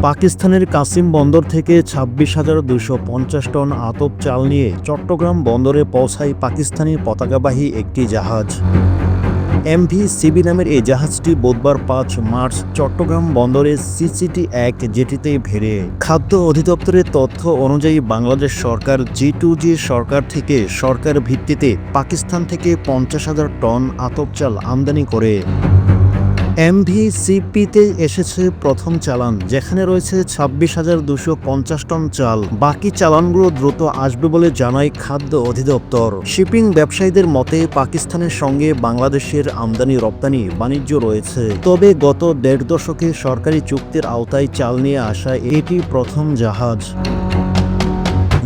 পাকিস্তানের কাসিম বন্দর থেকে ২৬,২৫০ টন আতপ চাল নিয়ে চট্টগ্রাম বন্দরে পৌঁছায় পাকিস্তানি পতাকাবাহী একটি জাহাজ। এমভি সিবি নামের এই জাহাজটি বুধবার ৫ মার্চ চট্টগ্রাম বন্দরের সিসিটি-১ জেটিতে ভেড়ে। খাদ্য অধিদপ্তরের তথ্য অনুযায়ী বাংলাদেশ সরকার G2G সরকার থেকে সরকার ভিত্তিতে পাকিস্তান থেকে ৫০,০০০ টন আতপ চাল আমদানি করে। এমভিসিপিতে এসেছে প্রথম চালান, যেখানে রয়েছে ২৬,২৫০ টন চাল। বাকি চালানগুলো দ্রুত আসবে বলে জানায় খাদ্য অধিদপ্তর। শিপিং ব্যবসায়ীদের মতে পাকিস্তানের সঙ্গে বাংলাদেশের আমদানি রপ্তানি বাণিজ্য রয়েছে, তবে গত ১.৫ দশকে সরকারি চুক্তির আওতায় চাল নিয়ে আসা এটি প্রথম জাহাজ।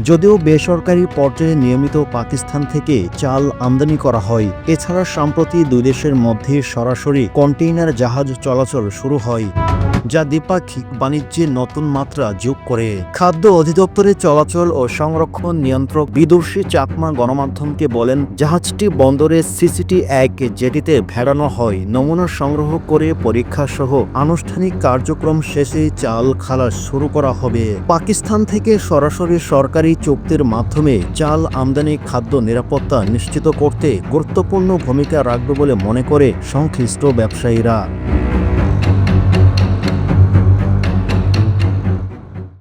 যদিও বেসরকারি পর্যায়ে নিয়মিত পাকিস্তান থেকে চাল আমদানি করা হয়, এছাড়া সম্প্রতি দুই দেশের মধ্যে সরাসরি কন্টেইনার জাহাজ চলাচল শুরু হয়, যা দ্বিপাক্ষিক বাণিজ্যে নতুন মাত্রা যোগ করে। খাদ্য অধিদপ্তরের চলাচল ও সংরক্ষণ নিয়ন্ত্রক বিদুর্ষী চাকমা গণমাধ্যমকে বলেন, জাহাজটি বন্দরের সিসিটি-১ জেটিতে ভেড়ানো হয়। নমুনা সংগ্রহ করে পরীক্ষা সহ আনুষ্ঠানিক কার্যক্রম শেষে চাল খালাস শুরু করা হবে। পাকিস্তান থেকে সরাসরি সরকারি চুক্তির মাধ্যমে চাল আমদানি খাদ্য নিরাপত্তা নিশ্চিত করতে গুরুত্বপূর্ণ ভূমিকা রাখবে বলে মনে করে সংশ্লিষ্ট ব্যবসায়ীরা।